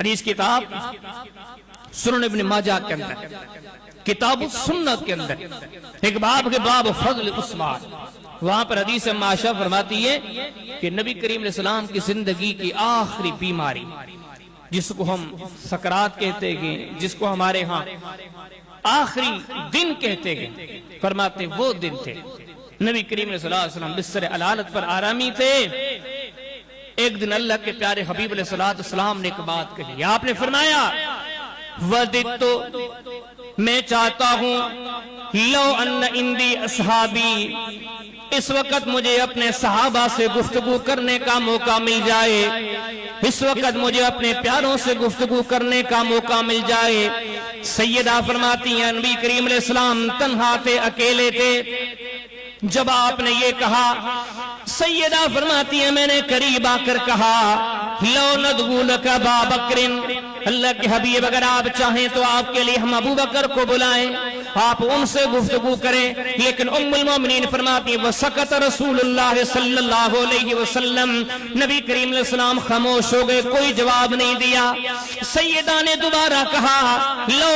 حدیث کتاب سنن ابن ماجہ کے اندر کتاب السنت کے اندر ایک باب کے باب فضل عثمان، وہاں پر حدیث معاشہ فرماتی ہے کہ نبی کریم علیہ السلام کی زندگی کی آخری بیماری جس کو ہم سکرات کہتے ہیں، جس کو ہمارے ہاں آخری دن کہتے ہیں، فرماتے وہ دن تھے نبی کریم علیہ السلام بستر علالت پر آرامی تھے۔ ایک دن اللہ کے پیارے حبیب علیہ السلام نے ایک بات کہی، آپ نے فرمایا وَدِدْتُ میں چاہتا ہوں لو ان اندی اصحابی، اس وقت مجھے اپنے صحابہ سے گفتگو کرنے کا موقع مل جائے، اس وقت مجھے اپنے پیاروں سے گفتگو کرنے کا موقع مل جائے۔ سیدہ فرماتی ہیں نبی کریم علیہ السلام تنہا تھے، اکیلے تھے۔ جب آپ نے یہ کہا، سیدہ فرماتی ہیں میں نے قریب آ کر کہا لو ندعو لک ابا بکر، اللہ کے حبیب اگر آپ چاہیں تو آپ کے لیے ہم ابو بکر کو بلائیں، آپ ان سے گفتگو کریں۔ لیکن ام المومنین فرماتی وسکت رسول اللہ صلی اللہ علیہ وسلم، نبی کریم علیہ السلام خاموش ہو گئے، کوئی جواب نہیں دیا۔ سیدہ نے دوبارہ کہا لو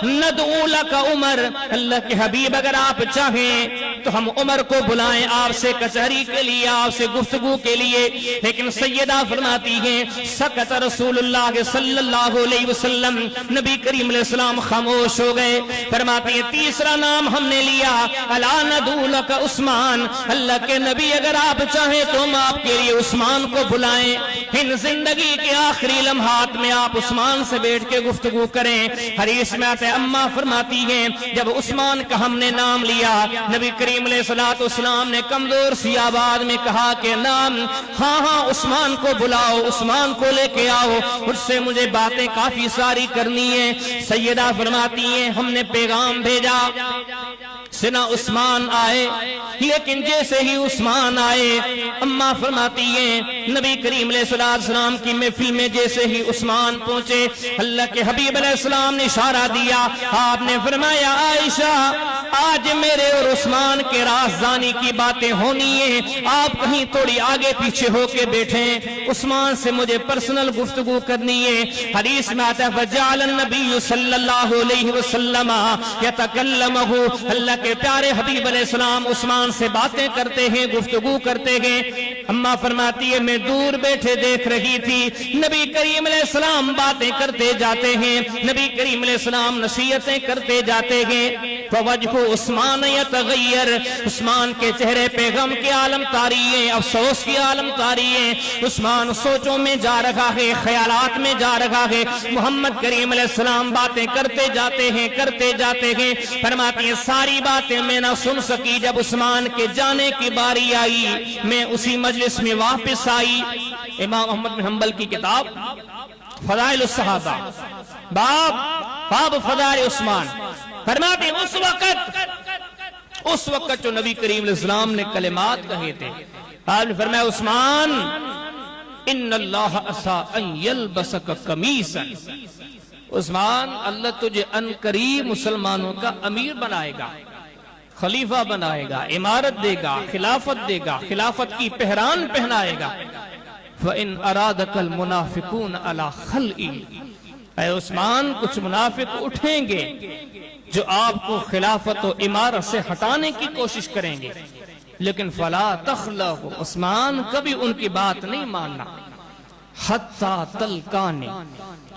ندعو لک عمر، اللہ کے حبیب اگر آپ چاہیں تو ہم عمر کو بلائیں آپ سے کچہری کے لیے، آپ سے گفتگو کے لیے۔ لیکن سیدہ فرماتی ہیں سکت رسول اللہ صلی اللہ علیہ وسلم، نبی کریم علیہ السلام خاموش ہو گئے۔ فرماتی ہیں تیسرا نام ہم نے لیا الا ندعو لک عثمان، اللہ کے نبی اگر آپ چاہیں تو ہم آپ کے لیے عثمان کو بلائیں، ان زندگی کے آخری لمحات میں آپ عثمان سے بیٹھ کے گفتگو کریں۔ حدیث میں آتا ہے اماں فرماتی ہیں جب عثمان کا ہم نے نام لیا، نبی کریم علیہ السلام نے کمزور سی آواز میں کہا کہ نام ہاں ہاں عثمان کو بلاؤ، عثمان کو لے کے آؤ، اس سے مجھے باتیں کافی ساری کرنی ہیں۔ سیدہ فرماتی ہیں ہم نے پیغام بھیجا، سنا عثمان آئے، لیکن جیسے ہی عثمان آئے اماں فرماتی ہیں نبی کریم علیہ السلام کی محفل میں جیسے ہی عثمان پہنچے، اللہ کے حبیب علیہ السلام نے اشارہ دیا، آپ نے فرمایا عائشہ آج میرے اور عثمان کے رازدانی کی باتیں ہونی ہیں، آپ کہیں تھوڑی آگے پیچھے ہو کے بیٹھیں، عثمان سے مجھے پرسنل گفتگو کرنی ہے۔ حدیث میں آتا ہے فجعل النبی صلی اللہ علیہ وسلم یتکلمہ، اللہ کے پیارے حبیب علیہ السلام عثمان سے باتیں کرتے ہیں، گفتگو کرتے ہیں۔ اماں فرماتی ہے میں دور بیٹھے دیکھ رہی تھی، نبی کریم علیہ السلام باتیں کرتے جاتے ہیں، نبی کریم علیہ السلام نصیحتیں کرتے جاتے ہیں۔ فوجہ عثمان یتغیر، عثمان کے چہرے پہ غم کے عالم طاری ہیں، افسوس کی عالم طاری ہیں، عثمان سوچوں میں جا رہا ہے، خیالات میں جا رہا ہے۔ محمد کریم علیہ السلام باتیں کرتے جاتے ہیں، کرتے جاتے ہیں۔ فرماتی ہیں ساری باتیں میں نہ سن سکی، جب عثمان کے جانے کی باری آئی میں اسی مجلس میں واپس آئی۔ امام احمد بن حنبل کی کتاب فضائل الصحابہ باب فضائل عثمان، فرماتے ہیں اس وقت جو نبی کریم علیہ السلام نے کلمات کہے تھے، آپ نے فرمایا عثمان ان اللہ عسى ان یلبسک قمیصا، عثمان اللہ تجھے ان قریب مسلمانوں کا امیر بنائے گا، خلیفہ بنائے گا، امارت دے گا، خلافت دے گا، خلافت کی پہران پہنائے گا۔ فَإِنْ أَرَادَكَ الْمُنَافِقُونَ عَلَى خَلْئِ، اے عثمان کچھ منافق اٹھیں گے جو آپ کو خلافت و امارت سے ہٹانے کی کوشش کریں گے، لیکن فَلَا تَخْلَهُ، عثمان کبھی ان کی بات نہیں ماننا، حَتَّى تَلْقَانِ،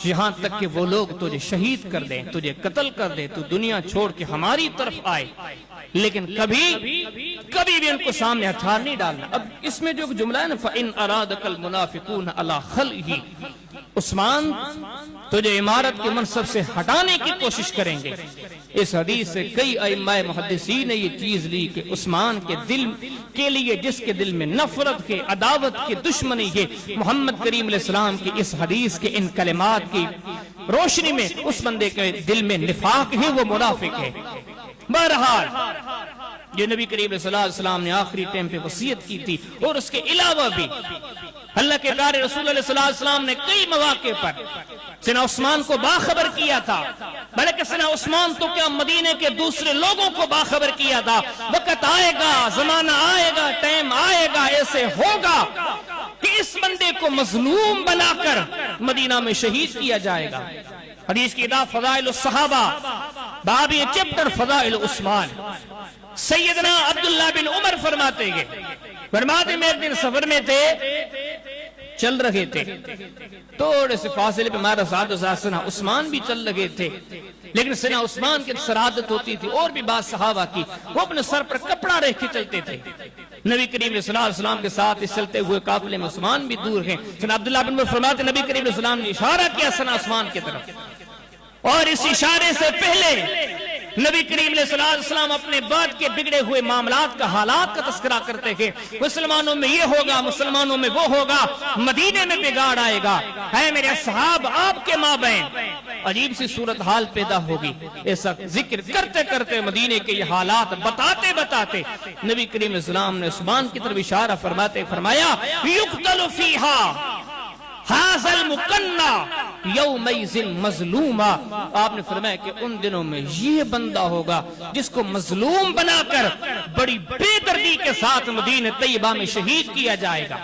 جہاں تک کہ وہ لوگ تجھے شہید کر دیں، تجھے قتل کر دیں، تو دنیا چھوڑ کے ہماری طرف آئے، لیکن کبھی بھی ان کو سامنے ہتھیار نہیں ڈالنا۔ اب اس میں جو جملہ ہے نا فَإِنْ أَرَادَكَ الْمُنَافِقُونَ عَلَى خَلْئِهِ، عثمان تجھے امارت کے منصب سے ہٹانے کی کوشش کریں گے۔ اس حدیث سے کئی ائمہ محدثین نے یہ چیز لی کہ عثمان کے دل کے لیے، جس کے دل میں نفرت کے، عداوت کے، دشمنی ہے، محمد کریم علیہ السلام کی اس حدیث کے ان کلمات کی روشنی میں اس بندے کے دل میں نفاق ہے، وہ منافق ہے۔ بہرحال یہ نبی کریم صلی اللہ علیہ وسلم نے آخری ٹائم پہ وصیت کی تھی، اور اس کے علاوہ بھی اللہ کے پیارے رسول اللہ صلی اللہ علیہ وسلم نے کئی مواقع پر سیدنا عثمان کو باخبر کیا تھا، بلکہ سیدنا عثمان تو کیا مدینے کے دوسرے لوگوں کو باخبر کیا تھا، وقت آئے گا، زمانہ آئے گا، ٹائم آئے گا، ایسے ہوگا کہ اس بندے کو مظلوم بنا کر مدینہ میں شہید کیا جائے گا۔ حدیث کی کتاب فضائل الصحابہ، باب یہ چپٹر فضائل عثمان، سیدنا عبداللہ بن عمر فرماتے میں ایک دن سفر میں تھے، چل رہے تھے، تھوڑے سے فاصلے پہ ہمارا سیدنا عثمان بھی چل رہے تھے، لیکن سیدنا عثمان کی سرادت ہوتی تھی اور بھی بعض صحابہ کی، وہ اپنے سر پر کپڑا رکھ کے چلتے تھے۔ نبی کریم صلی اللہ علیہ وسلم کے ساتھ اس چلتے ہوئے قافلے میں عثمان بھی دور ہیں۔ سیدنا عبداللہ بن عمر فرماتے نبی کریم صلی اللہ علیہ وسلم نے اشارہ کیا سیدنا عثمان کی طرف، اور اس اشارے سے پہلے نبی کریم صلی اللہ علیہ وسلم اپنے بعد کے بگڑے ہوئے معاملات کا، حالات کا تذکرہ کرتے تھے۔ مسلمانوں میں یہ ہوگا، مسلمانوں میں وہ ہوگا، مدینے میں بگاڑ آئے گا، ہے میرے اصحاب آپ کے مابین عجیب سی صورتحال پیدا ہوگی۔ ایسا ذکر کرتے کرتے مدینے کے یہ حالات بتاتے بتاتے نبی کریم صلی اللہ علیہ وسلم نے عثمان کی طرف اشارہ فرماتے فرمایا یقتل فیہا ھذا المکنہ یومئذ مظلوما، آپ نے فرمایا کہ ان دنوں میں یہ بندہ ہوگا جس کو مظلوم بنا کر بڑی بے دردی کے ساتھ مدینہ طیبہ میں شہید کیا جائے گا۔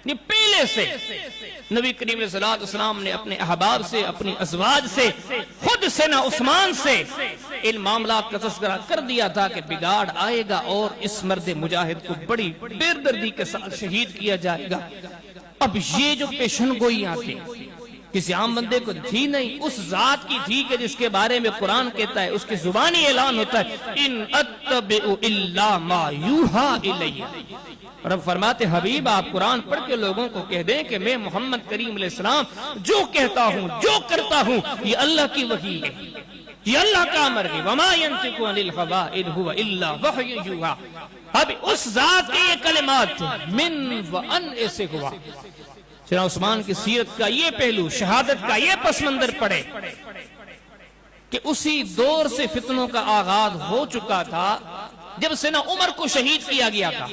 یہ پہلے سے نبی کریم صلی اللہ علیہ وسلم نے اپنے احباب سے، اپنی ازواج سے، خود سیدنا عثمان سے ان معاملات کا تذکرہ کر دیا تھا کہ بگاڑ آئے گا اور اس مرد مجاہد کو بڑی بے دردی کے ساتھ شہید کیا جائے گا۔ اب یہ جو پیشن گوئیاں تھی کسی عام بندے کو تھی نہیں، اس ذات کی تھی کہ جس کے بارے میں قرآن کہتا ہے، اس کے زبانی اعلان ہوتا ہے ان اتبع الا ما یوحا الی۔ رب فرماتے حبیب آپ قرآن پڑھ کے لوگوں کو کہہ دیں کہ میں محمد کریم علیہ السلام جو کہتا ہوں، جو کرتا ہوں، یہ اللہ کی وحی ہے، یہ اللہ کا امر ہے۔ وما ينطق عن الهوى ان هو الا وحی یوحا۔ اب اس ذات کے یہ کلمات من وان ایسے ہوا۔ سیدنا عثمان کی سیرت کا یہ پہلو، شہادت کا یہ پس منظر پڑے کہ اسی دور سے فتنوں کا آغاز ہو چکا تھا جب سیدنا عمر کو شہید کیا گیا تھا۔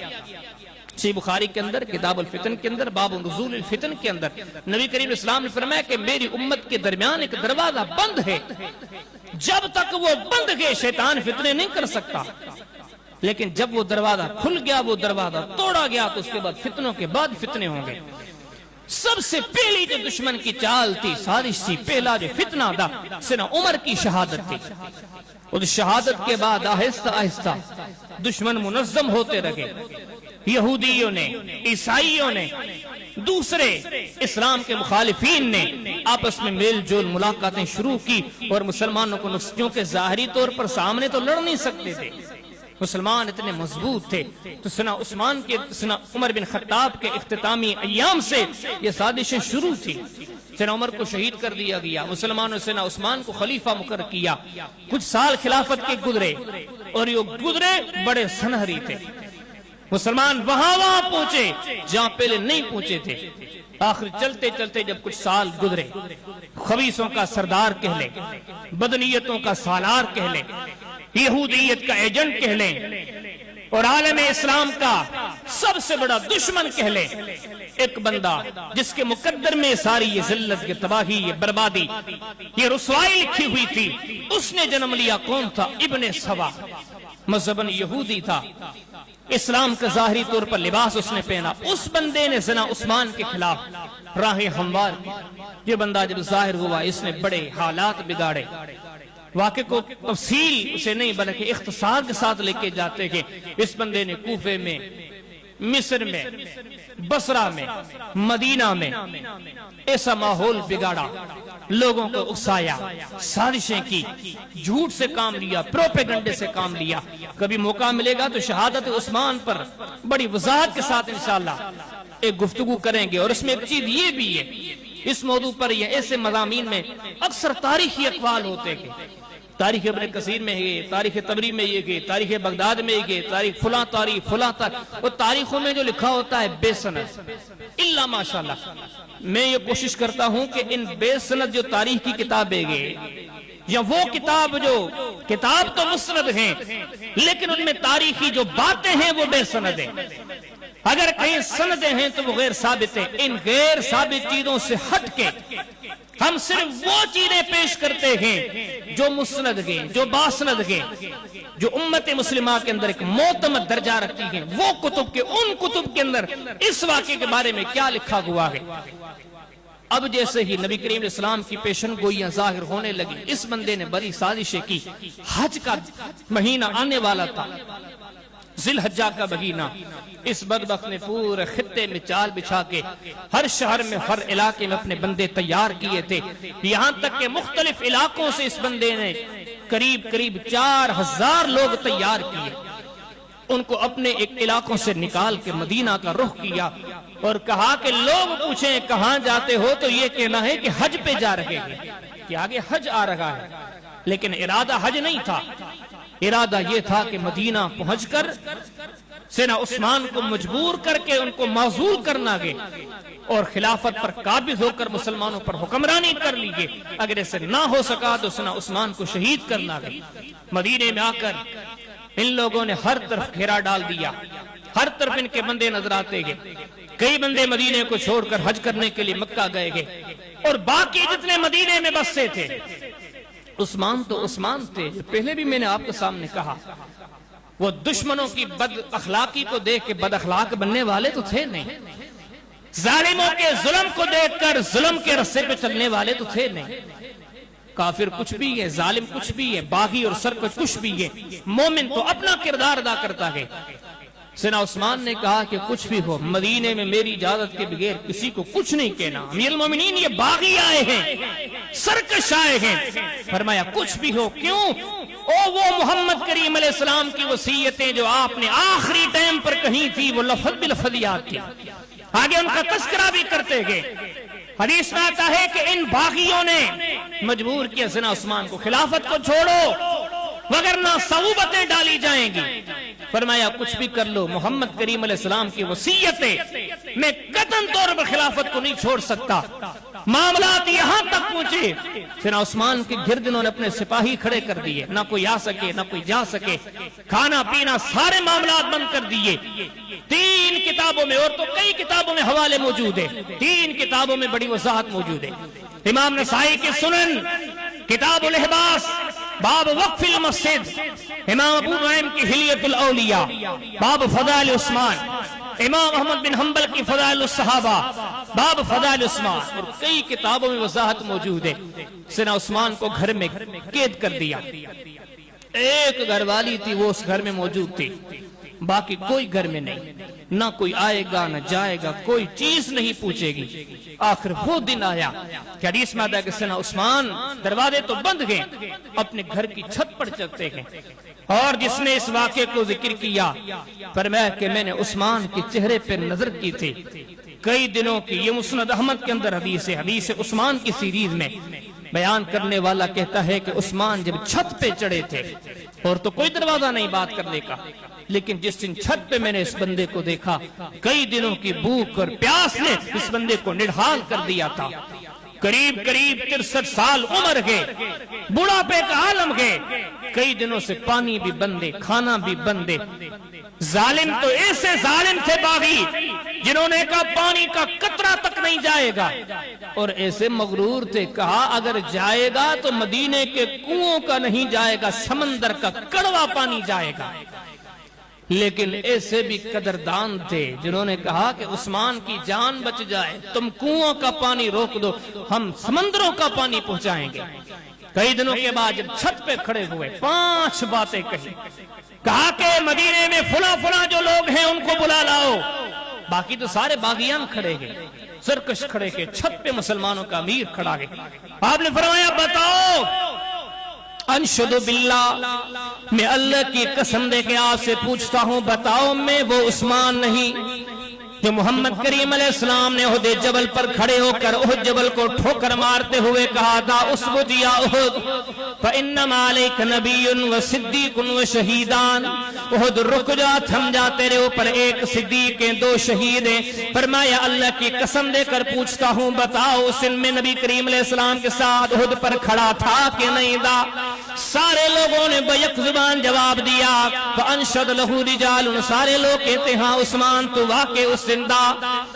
صحیح بخاری کے اندر کتاب الفتن کے اندر باب نزول الفتن کے اندر نبی کریم اسلام نے فرمایا کہ میری امت کے درمیان ایک دروازہ بند ہے، جب تک وہ بند ہے شیطان فتنے نہیں کر سکتا، لیکن جب وہ دروازہ کھل گیا، وہ دروازہ توڑا گیا تو اس کے بعد فتنوں کے بعد فتنے ہوں گے۔ سب سے پہلی جو دشمن کی چال تھی، سازش تھی، پہلا جو فتنہ تھا سیدنا عمر کی شہادت تھی۔ اور شہادت کے بعد آہستہ آہستہ دشمن منظم ہوتے رہے، یہودیوں نے، عیسائیوں نے، دوسرے اسلام کے مخالفین نے آپس میں میل جول ملاقاتیں شروع کی، اور مسلمانوں کو نقصیوں کے ظاہری طور پر سامنے تو لڑ نہیں سکتے تھے، مسلمان اتنے مضبوط تھے، تو سیدنا عمر بن خطاب کے اختتامی ایام سے یہ سازشیں شروع تھی۔ سیدنا عمر کو شہید کر دیا گیا، مسلمانوں نے سیدنا عثمان کو خلیفہ مقرر کیا، کچھ سال خلافت کے گزرے، اور یہ گزرے بڑے سنہری تھے، مسلمان وہاں پہنچے جہاں پہلے نہیں پہنچے تھے۔ آخر چلتے چلتے جب کچھ سال گزرے، خبیثوں کا سردار کہہ لیں، بدنیتوں کا سالار کہہ لیں، یہودیت کا ایجنٹ کہہ لیں، اور عالم اسلام کا سب سے بڑا دشمن کہہ لیں، ایک بندہ جس کے مقدر میں ساری یہ ذلت، یہ تباہی، یہ بربادی، یہ رسوائی لکھی ہوئی تھی، اس نے جنم لیا۔ کون تھا؟ ابن سبا، مذہباً یہودی تھا، اسلام کا ظاہری طور پر لباس اس نے پہنا۔ اس بندے نے سیدنا عثمان کے خلاف راہ ہموار کی۔ یہ بندہ جب ظاہر ہوا، اس نے بڑے حالات بگاڑے۔ واقع کو تفصیل اسے نہیں بلکہ اختصار کے ساتھ لے کے جاتے کہ اس بندے نے کوفے میں، مصر میں، بصرہ میں، مدینہ میں ایسا ماحول بگاڑا، لوگوں کو اکسایا، سازشیں کی، جھوٹ سے کام لیا، پروپیگنڈے سے کام لیا۔ کبھی موقع ملے گا تو شہادت عثمان پر بڑی وضاحت کے ساتھ انشاءاللہ ایک گفتگو کریں گے۔ اور اس میں ایک چیز یہ بھی ہے، اس موضوع پر یہ ایسے مضامین میں اکثر تاریخی اقوال ہوتے ہیں، تاریخ ابن کثیر میں ہے، تاریخ طبری میں یہ ہے، تاریخ بغداد میں یہ ہے، تاریخ فلاں تاریخ فلاں تاریخ، اور تاریخوں میں جو لکھا ہوتا ہے بے سند الا ماشاءاللہ۔ میں یہ کوشش کرتا ہوں کہ ان بے سند جو تاریخ کی کتابیں گے، یا وہ کتاب تو مسند ہیں، لیکن ان میں تاریخی جو باتیں ہیں وہ بے سند ہیں۔ اگر کہیں سندیں ہیں تو وہ غیر ثابت ہیں۔ ان غیر ثابت چیزوں سے ہٹ کے ہم صرف وہ چیزیں پیش کرتے ہیں جو مسند ہیں، جو باسند ہیں، جو امت مسلمہ کے اندر ایک معتمد درجہ رکھتی ہیں۔ وہ کتب کے، ان کتب کے اندر اس واقعے کے بارے میں کیا لکھا ہوا ہے۔ اب جیسے ہی نبی کریم علیہ السلام کی پیشن گوئیاں ظاہر ہونے لگی، اس بندے نے بڑی سازشیں کی۔ حج کا مہینہ آنے والا تھا، ذی الحجہ کا مہینہ۔ اس بدبخت نے پورے خطے میں چال بچھا کے ہر شہر میں، ہر علاقے میں اپنے بندے تیار کیے تھے، یہاں تک کہ مختلف علاقوں سے اس بندے نے قریب 4000 لوگ تیار کیے۔ ان کو اپنے ایک علاقوں سے نکال کے مدینہ کا رخ کیا اور کہا کہ لوگ پوچھیں کہاں جاتے ہو تو یہ کہنا ہے کہ حج پہ جا رہے ہیں، کہ آگے حج آ رہا ہے۔ لیکن ارادہ حج نہیں تھا، ارادہ یہ تھا کہ مدینہ پہنچ کر سیدنا عثمان کو مجبور کر کے ان کو معزول کرنا گے اور خلافت پر قابض ہو کر مسلمانوں پر حکمرانی کر لیجئے۔ اگر ایسے نہ ہو سکا تو سیدنا عثمان کو شہید کرنا گے۔ مدینے میں آ کر ان لوگوں نے ہر طرف گھیرا ڈال دیا، ہر طرف ان کے بندے نظر آتے گئے۔ کئی بندے مدینے کو چھوڑ کر حج کرنے کے لیے مکہ گئے گئے، اور باقی جتنے مدینے میں بسے تھے، عثمان تو عثمان تھے، پہلے بھی میں نے آپ کے سامنے کہا، وہ دشمنوں کی بد اخلاقی کو دیکھ کے بد اخلاق بننے والے تو تھے نہیں، ظالموں کے ظلم کو دیکھ کر ظلم کے رستے پہ چلنے والے تو تھے نہیں۔ کافر کچھ بھی ہے، ظالم کچھ بھی ہے، باغی اور سرکش کچھ بھی ہے، مومن تو اپنا کردار ادا کرتا ہے۔ سیدنا عثمان نے کہا کہ کچھ بھی ہو، مدینے میں میری اجازت کے بغیر کسی کو کچھ نہیں کہنا۔ امیر المومنین یہ باغی آئے ہیں، سرکش آئے ہیں۔ فرمایا کچھ بھی ہو، کیوں؟ وہ محمد کریم علیہ السلام کی وصیتیں جو آپ نے آخری ٹائم پر کہی تھی، وہ لفظ بلفظ یاد تھی، آگے ان کا تذکرہ بھی کرتے گئے۔ حدیث میں آتا ہے کہ ان باغیوں نے مجبور کیا سیدنا عثمان کو، خلافت کو چھوڑو وگرنہ صعوبتیں ڈالی جائیں گی۔ فرمایا کچھ بھی کر لو، محمد کریم علیہ السلام کی وصیتیں میں قطعاً طور پر خلافت کو نہیں چھوڑ سکتا۔ معاملات یہاں تک پہنچے، سیدنا عثمان کے گرد انہوں نے اپنے سپاہی کھڑے کر دیے، نہ کوئی آ سکے نہ کوئی جا سکے، کھانا پینا سارے معاملات بند کر دیے۔ 3 کتابوں میں، اور تو کئی کتابوں میں حوالے موجود ہیں، 3 کتابوں میں بڑی وضاحت موجود ہے۔ امام نسائی کی سنن کتاب الاحباس باب وقف المسجد، امام ابو نعیم کی حلیۃ الاولیاء باب فضائل عثمان، امام احمد بن حنبل کی فضائل الصحابہ باب فضائل عثمان، اور کئی کتابوں میں وضاحت موجود ہے۔ سیدنا عثمان کو گھر میں قید کر دیا، ایک گھر والی تھی وہ اس گھر میں موجود تھی، باقی کوئی گھر میں نہیں، نہ کوئی آئے گا نہ جائے گا، کوئی چیز نہیں پوچھے گی۔ آخر وہ دن آیا کہ حدیث میں آتا ہے کہ سیدنا عثمان دروازے تو بند گئے، اپنے گھر کی چھت پر چلتے ہیں، اور جس نے اس واقعے کو ذکر کیا فرمایا کہ میں نے عثمان کے چہرے پر نظر کی تھی کئی دنوں کی۔ یہ مسند احمد کے اندر حدیث ہے، حدیث عثمان کی سیریز میں بیان کرنے والا کہتا ہے کہ عثمان جب چھت پہ چڑھے تھے، اور تو کوئی دروازہ نہیں بات کرنے کا، لیکن جس دن چھت پہ میں نے اس بندے کو دیکھا، کئی دنوں کی بھوک اور پیاس نے اس بندے کو نڈھال کر دیا تھا۔ قریب 63 سال عمر گئے، بڑھاپے کا عالم گئے، کئی دنوں سے پانی بھی بندے، کھانا بھی بندے۔ ظالم تو ایسے ظالم تھے باغی جنہوں نے کہا پانی کا قطرہ تک نہیں جائے گا، اور ایسے مغرور تھے، کہا اگر جائے گا تو مدینے کے کنووں کا نہیں جائے گا، سمندر کا کڑوا پانی جائے گا۔ لیکن ایسے بھی قدردان تھے جنہوں نے کہا کہ عثمان کی جان بچ جائے، تم کنووں کا پانی روک دو، ہم سمندروں کا پانی پہنچائیں گے۔ کئی دنوں کے بعد جب چھت پہ کھڑے ہوئے، 5 باتیں کہی، کہا کہ مدینے میں فلاں جو لوگ ہیں ان کو بلا لاؤ۔ باقی تو سارے باغیان کھڑے گئے، سرکش کھڑے گئے، چھت پہ مسلمانوں کا امیر کھڑا گئے۔ آپ نے فرمایا بتاؤ، انشد باللہ، میں اللہ کی قسم دے کے آپ سے پوچھتا ہوں، بتاؤ میں وہ عثمان نہیں جو محمد کریم علیہ السلام نے احد جبل پر کھڑے ہو کر احد جبل کو ٹھوکر مارتے ہوئے کہا تھا اسبت یا احد فانما علیک نبی و صدیق و شہیدان، احد رک جا، تھم جا، تیرے اوپر ایک صدیق ہیں، 2 شہید ہیں۔ فرمایا اللہ کی قسم دے کر پوچھتا ہوں، بتاؤ اس دن میں نبی کریم علیہ السلام کے ساتھ احد پر کھڑا تھا کہ نہیں تھا؟ سارے لوگوں نے بیک زبان جواب دیا فانشد لہو رجال سارے لوگ کہتے ہاں عثمان تو واقع اس زندہ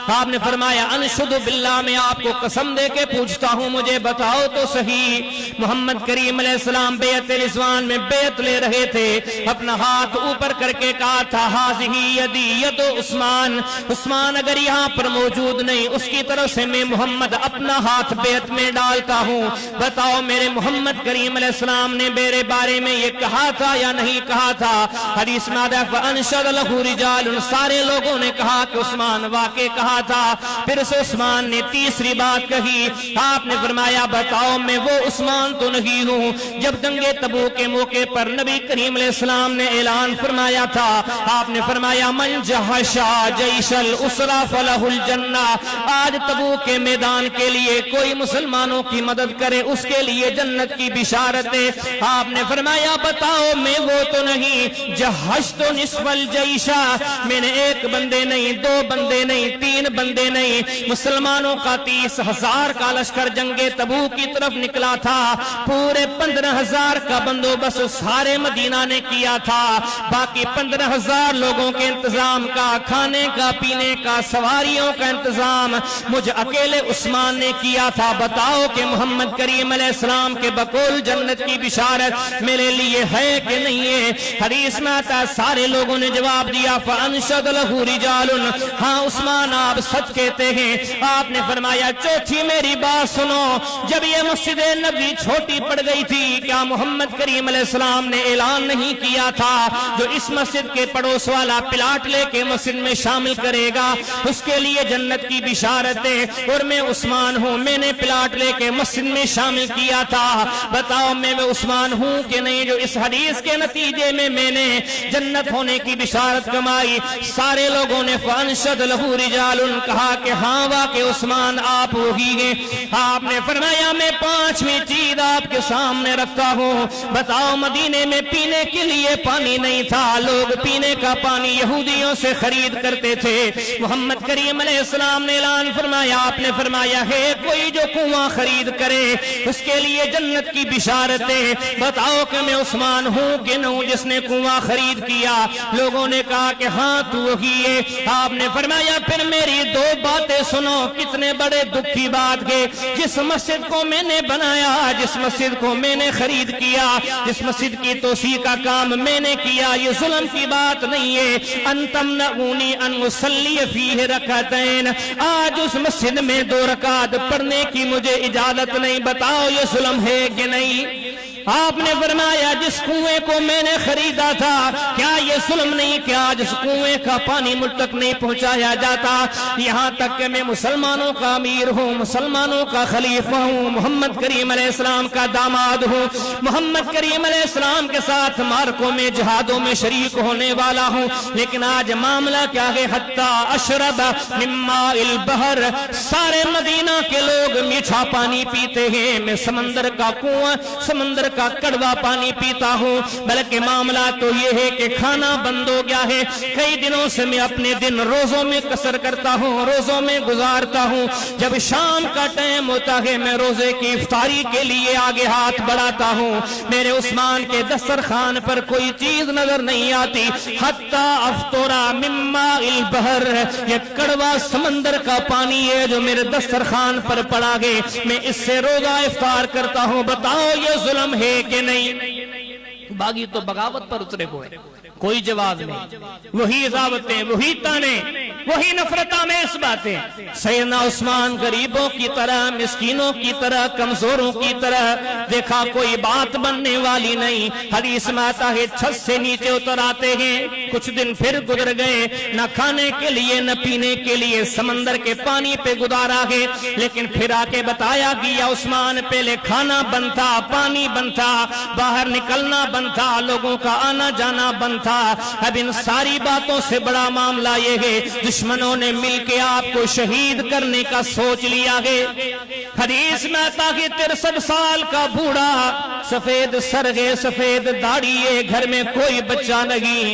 آپ نے فرمایا انشد باللہ میں آپ کو قسم دے کے پوچھتا ہوں مجھے بتاؤ تو صحیح محمد کریم علیہ السلام بیعت رضوان میں بیعت لے رہے تھے اپنا ہاتھ اوپر کر کے کہا تھا ہاذہی یدی ید عثمان عثمان اگر یہاں پر موجود نہیں اس کی طرف سے میں محمد اپنا ہاتھ بیعت میں ڈالتا ہوں بتاؤ میرے محمد کریم علیہ السلام نے میرے بارے میں یہ کہا تھا یا نہیں کہا تھا حدیث میں آتا ہے فانشد لہو رجال سارے لوگوں نے کہا کہ عثمان واقع کہا تھا پھر سے عثمان نے تیسری بات کہی آپ نے فرمایا بتاؤ میں وہ عثمان تو نہیں ہوں جب جنگ تبوک کے موقع پر نبی کریم علیہ السلام نے اعلان فرمایا تھا آپ نے فرمایا من جہشا جیش الاسرا فلہ الجنہ آج تبوک کے میدان کے لیے کوئی مسلمانوں کی مدد کرے اس کے لیے جنت کی بشارت ہے آپ نے فرمایا بتاؤ میں وہ تو نہیں جہشت نصف الجیشہ میں نے ایک بندے نہیں دو بندے نہیں تین بندے نہیں مسلمانوں کا 30,000 کا لشکر جنگ تبوک کی طرف نکلا تھا پورے 15,000 کا بندوبست سارے مدینہ نے کیا تھا باقی 15,000 لوگوں کے انتظام کا کھانے کا پینے کا سواریوں کا انتظام مجھ اکیلے عثمان نے کیا تھا بتاؤ کہ محمد کریم علیہ السلام کے بقول جنت کی بشارت میرے لیے ہے کہ نہیں ہے حدیث میں آتا سارے لوگوں نے جواب دیا فانشد لہو رجال ہاں عثمان آپ سچ کہتے ہیں آپ نے فرمایا چوتھی میری بات سنو جب یہ مسجد نبی چھوٹی پڑ گئی تھی کیا محمد کریم علیہ السلام نے اعلان نہیں کیا تھا جو اس مسجد کے پڑوس والا پلاٹ لے کے مسجد میں شامل کرے گا اس کے لیے جنت کی بشارت ہے اور میں عثمان ہوں میں نے پلاٹ لے کے مسجد میں شامل کیا تھا بتاؤ میں عثمان ہوں کہ نہیں جو اس حدیث کے نتیجے میں نے جنت ہونے کی بشارت کمائی سارے لوگوں نے فانشد لہو رجال کہا کہ ہاں واقع عثمان آپ وہی ہیں آپ نے فرمایا میں 5ویں چیز آپ کے سامنے رکھتا ہوں بتاؤ مدینے میں پینے کے لیے پانی نہیں تھا لوگ پینے کا پانی یہودیوں سے خرید کرتے تھے محمد کریم علیہ السلام نے اعلان فرمایا آپ نے فرمایا ہے کوئی جو کنواں خرید کرے اس کے لیے جنت کی بشارت ہے بتاؤ کہ میں عثمان ہوں کہ نہ جس نے کنواں خرید کیا لوگوں نے کہا کہ ہاں تو وہی ہے آپ نے فرمایا پھر میری 2 باتیں سنو کتنے بڑے دکھ کی بات ہے جس مسجد کو میں نے بنایا جس مسجد کو میں نے خرید کیا جس مسجد کی توسیع کا کام میں نے کیا یہ ظلم کی بات نہیں ہے ان تمنعونی ان اصلی فیہ رکعتین آج اس مسجد میں 2 رکعت پڑھنے کی مجھے اجازت نہیں بتاؤ یہ ظلم ہے کہ نہیں آپ نے فرمایا جس کنویں کو میں نے خریدا تھا کیا یہ ظلم نہیں کہ آج اس کنویں کا پانی مجھ تک نہیں پہنچایا جاتا یہاں تک کہ میں مسلمانوں کا امیر ہوں مسلمانوں کا خلیفہ ہوں محمد کریم علیہ السلام کا داماد ہوں محمد کریم علیہ السلام کے ساتھ مارکوں میں جہادوں میں شریک ہونے والا ہوں لیکن آج معاملہ کیا ہے حتی اشرب من ماء البحر سارے مدینہ کے لوگ میٹھا پانی پیتے ہیں میں سمندر کا کنواں سمندر کا کڑوا پانی پیتا ہوں بلکہ معاملہ تو یہ ہے کہ کھانا بند ہو گیا ہے کئی دنوں سے میں اپنے دن روزوں میں قصر کرتا ہوں روزوں میں گزارتا ہوں جب شام کا ٹائم ہوتا ہے میں روزے کی افطاری کے لیے آگے ہاتھ بڑھاتا ہوں میرے عثمان کے دسترخوان پر کوئی چیز نظر نہیں آتی حتی افطرا من ماء البحر یہ کڑوا سمندر کا پانی ہے جو میرے دسترخوان پر پڑا گئے میں اس سے روزہ افطار کرتا ہوں بتاؤ یہ ظلم ہے کہ نہیں باغی تو بغاوت پر اترے ہوئے کوئی جواب نہیں وہی عذابتیں وہی تانے وہی نفرت آمیز باتیں سیدنا عثمان غریبوں کی طرح مسکینوں کی طرح کمزوروں کی طرح دیکھا کوئی بات بننے والی نہیں حدیث میں آتا ہے چھت سے نیچے اتر آتے ہیں کچھ دن پھر گزر گئے نہ کھانے کے لیے نہ پینے کے لیے سمندر کے پانی پہ گزارا گئے لیکن پھر آ کے بتایا گیا عثمان پہلے کھانا بند تھا پانی بند تھا باہر نکلنا بند تھا لوگوں کا آنا جانا بند تھا اب ان ساری باتوں سے بڑا معاملہ یہ ہے دشمنوں نے مل کے آپ کو شہید کرنے کا سوچ لیا ہے حدیث میں آتا کہ 63 سال کا بوڑھا سفید سر ہے سفید داڑھی ہے گھر میں کوئی بچہ نہیں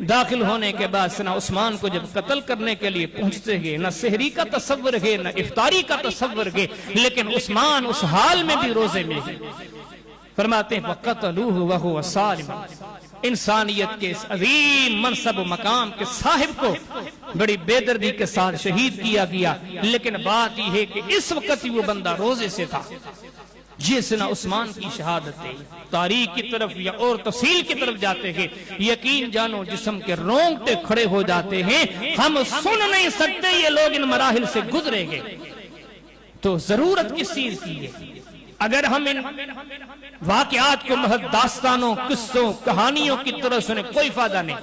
داخل ہونے کے بعد سنا عثمان کو جب قتل کرنے کے لیے پہنچتے گئے، نہ سحری کا تصور ہے نہ افطاری کا تصور ہے، لیکن عثمان اس حال میں بھی روزے میں ہے۔ فرماتے ہیں وَقَتَلُوهُ وَهُوَ صَالِمٌ، انسانیت کے اس عظیم منصب و مقام کے صاحب کو بڑی بے دردی کے ساتھ شہید کیا گیا، لیکن بات یہ ہے کہ اس وقت ہی وہ بندہ روزے سے تھا۔ جس نہ عثمان کی شہادت ہے، تاریخ کی طرف یا اور تفصیل کی طرف جاتے ہیں، یقین جانو جسم کے رونگٹے کھڑے ہو جاتے ہیں۔ ہم سن نہیں سکتے یہ لوگ ان مراحل سے گزرے گے، تو ضرورت کس چیز کی ہے؟ اگر ہم ان واقعات کو محض داستانوں، قصوں، کہانیوں کی طرح سنیں کوئی فائدہ نہیں۔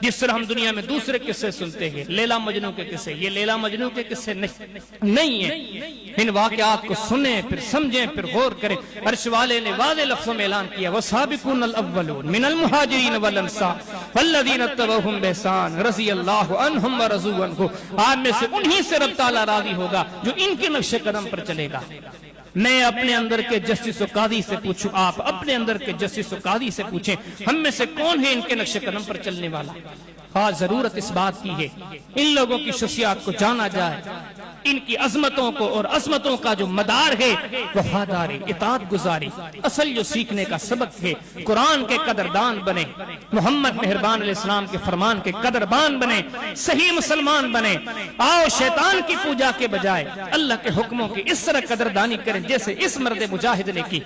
جس طرح ہم دنیا میں دوسرے قصے سنتے ہیں، لیلا مجنوں کے قصے، یہ لیلا مجنوں کے قصے نہیں ہیں۔ ان واقعات کو سنیں، پھر سمجھیں، پھر غور کریں۔ عرش والے نے واضح لفظوں میں اعلان کیا وَسَابِقُونَ الْأَوَّلُونَ مِنَ الْمُهَاجِرِينَ وَالْأَنصَارِ وَالَّذِينَ اتَّبَعُوهُم بِإِحْسَانٍ رَضِيَ اللَّهُ عَنْهُمْ وَرَضُوا عَنْهُ، آپ میں سے انہی سے رب تعالیٰ راضی ہوگا جو ان کے نقش قدم پر چلے گا۔ میں اپنے اندر کے جسٹس و قاضی سے پوچھوں، آپ اپنے اندر کے جسٹس و قاضی سے پوچھیں، ہم میں سے کون ہے ان کے نقش قدم پر چلنے والا؟ ضرورت اس بات کی ہے ان لوگوں کی شخصیات کو جانا جائے، ان کی عظمتوں کو اور عظمتوں کا جو مدار ہے وفاداری، اطاعت گزاری، اصل جو سیکھنے کا سبق ہے، قرآن کے قدردان بنے، محمد مہربان علیہ السلام کے فرمان کے قدردان بنے، صحیح مسلمان بنے۔ آؤ شیطان کی پوجا کے بجائے اللہ کے حکموں کی اس طرح قدردانی کریں جیسے اس مرد مجاہد نے کی۔